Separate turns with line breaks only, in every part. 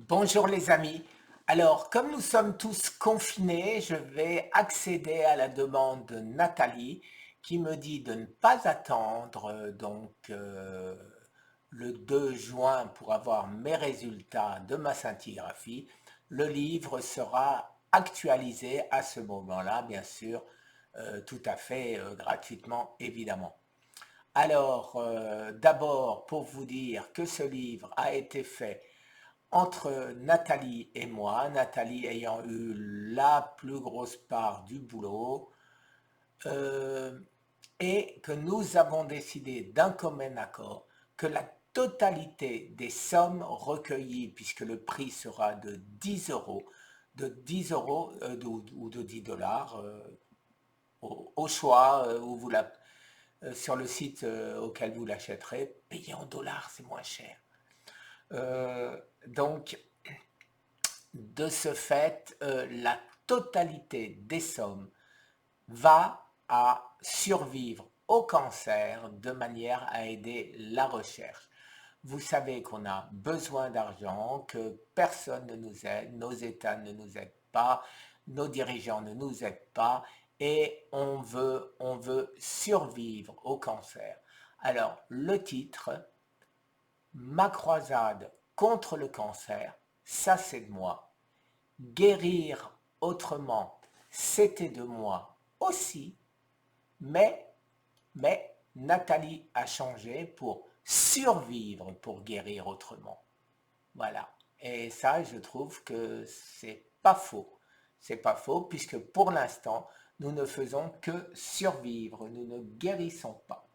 Bonjour les amis. Alors, comme nous sommes tous confinés, je vais accéder à la demande de Nathalie qui me dit de ne pas attendre le 2 juin pour avoir mes résultats de ma scintigraphie. Le livre sera actualisé à ce moment-là, bien sûr, tout à fait gratuitement, évidemment. Alors, d'abord, pour vous dire que ce livre a été fait entre Nathalie et moi, Nathalie ayant eu la plus grosse part du boulot, euh, et que nous avons décidé d'un commun accord que la totalité des sommes recueillies, puisque le prix sera de 10 euros, ou de 10 dollars, au choix, sur le site auquel vous l'achèterez, payez en dollars, c'est moins cher. Donc, de ce fait, la totalité des sommes va à survivre au cancer de manière à aider la recherche. Vous savez qu'on a besoin d'argent, que personne ne nous aide, nos États ne nous aident pas, nos dirigeants ne nous aident pas, et on veut survivre au cancer. Alors, le titre, Ma croisade contre le cancer, ça c'est de moi. Guérir autrement, c'était de moi aussi, mais, mais Nathalie a changé pour survivre pour guérir autrement. Voilà. Et ça, je trouve que c'est pas faux. C'est pas faux puisque pour l'instant, nous ne faisons que survivre, nous ne guérissons pas.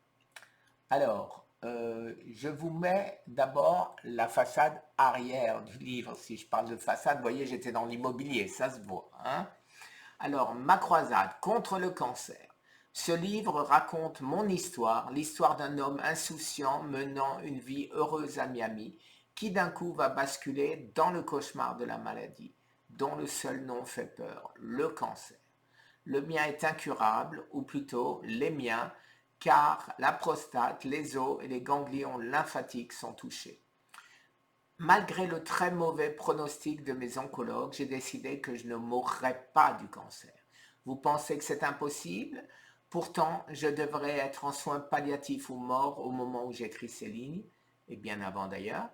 Alors, je vous mets d'abord la façade arrière du livre. Si je parle de façade, vous voyez, j'étais dans l'immobilier, ça se voit, hein. Alors, Ma croisade contre le cancer. Ce livre raconte mon histoire, l'histoire d'un homme insouciant menant une vie heureuse à Miami, qui d'un coup va basculer dans le cauchemar de la maladie, dont le seul nom fait peur, le cancer. Le mien est incurable, ou plutôt les miens, car la prostate, les os et les ganglions lymphatiques sont touchés. Malgré le très mauvais pronostic de mes oncologues, j'ai décidé que je ne mourrais pas du cancer. Vous pensez que c'est impossible? Pourtant, je devrais être en soins palliatifs ou mort au moment où j'écris ces lignes, et bien avant d'ailleurs.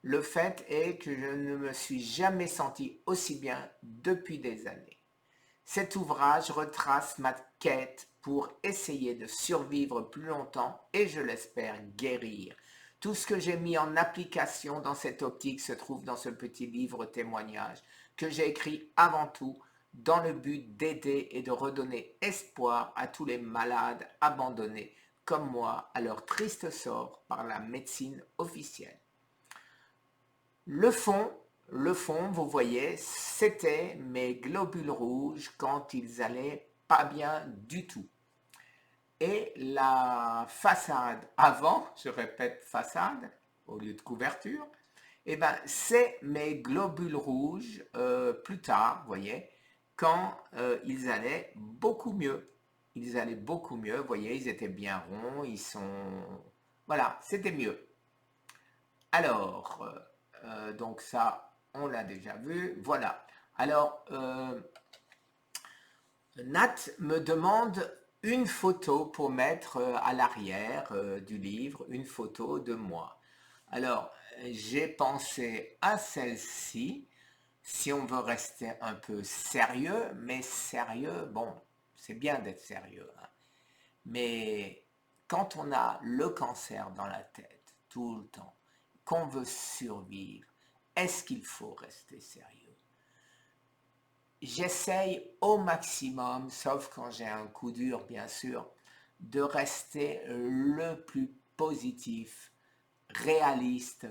Le fait est que je ne me suis jamais senti aussi bien depuis des années. Cet ouvrage retrace ma quête pour essayer de survivre plus longtemps et, je l'espère, guérir. Tout ce que j'ai mis en application dans cette optique se trouve dans ce petit livre témoignage que j'ai écrit avant tout dans le but d'aider et de redonner espoir à tous les malades abandonnés comme moi à leur triste sort par la médecine officielle. Le fond, le fond, vous voyez, c'était mes globules rouges quand ils allaient pas bien du tout. Et la façade avant, je répète façade au lieu de couverture, eh ben, c'est mes globules rouges plus tard, vous voyez, quand ils allaient beaucoup mieux. Ils allaient beaucoup mieux, vous voyez, ils étaient bien ronds, ils sont... Voilà, c'était mieux. Alors, donc ça, on l'a déjà vu. Voilà. Alors, Nat me demande une photo pour mettre à l'arrière du livre, une photo de moi. Alors, j'ai pensé à celle-ci, si on veut rester un peu sérieux, mais sérieux, bon, c'est bien d'être sérieux, hein. Mais quand on a le cancer dans la tête tout le temps, qu'on veut survivre, est-ce qu'il faut rester sérieux? J'essaye au maximum, sauf quand j'ai un coup dur bien sûr, de rester le plus positif, réaliste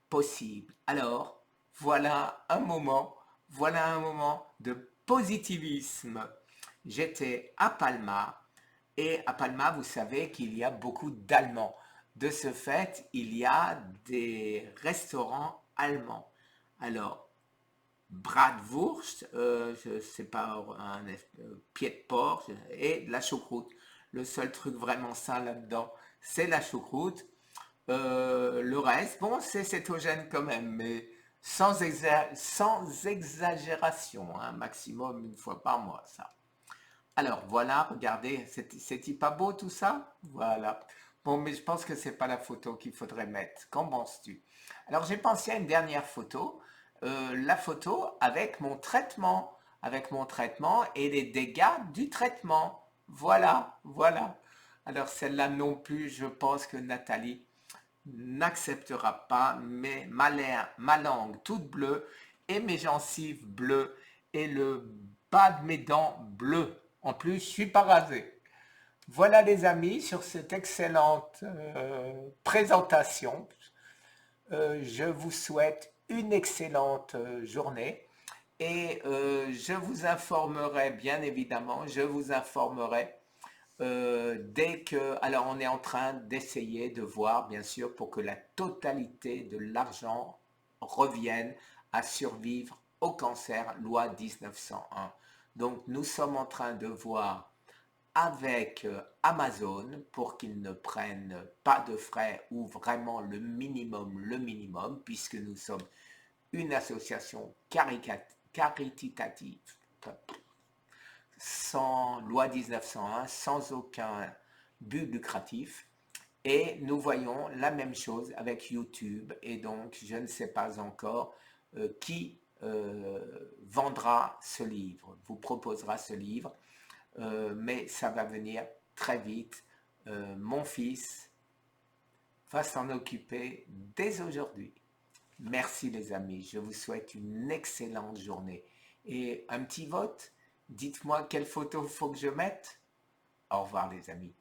possible. Alors, voilà un moment de positivisme. J'étais à Palma, et à Palma, vous savez qu'il y a beaucoup d'Allemands. De ce fait, il y a des restaurants allemands. Alors, bratwurst, je sais pas, pied de porc et de la choucroute. Le seul truc vraiment sain là-dedans, c'est la choucroute. Le reste, bon, c'est cétogène quand même, mais sans exagération, hein, maximum une fois par mois, ça. Alors voilà, regardez, c'est-il pas beau tout ça? Voilà. Bon, mais je pense que c'est pas la photo qu'il faudrait mettre. Qu'en penses-tu? Alors j'ai pensé à une dernière photo, la photo avec mon traitement et les dégâts du traitement. Voilà, voilà. Alors celle-là non plus, je pense que Nathalie n'acceptera pas ma langue toute bleue et mes gencives bleues et le bas de mes dents bleues. En plus, je suis pas rasé. Voilà les amis, sur cette excellente présentation, je vous souhaite une excellente journée et je vous informerai, bien évidemment, je vous informerai dès que, alors on est en train d'essayer de voir, bien sûr, pour que la totalité de l'argent revienne à survivre au cancer, loi 1901. Donc nous sommes en train de voir avec Amazon pour qu'ils ne prennent pas de frais ou vraiment le minimum, puisque nous sommes une association caritative sans loi 1901, sans aucun but lucratif. Et nous voyons la même chose avec YouTube. Et donc, je ne sais pas encore qui vendra ce livre, vous proposera ce livre. Mais ça va venir très vite. Mon fils va s'en occuper dès aujourd'hui. Merci les amis, je vous souhaite une excellente journée. Et un petit vote, dites-moi quelle photo faut que je mette. Au revoir les amis.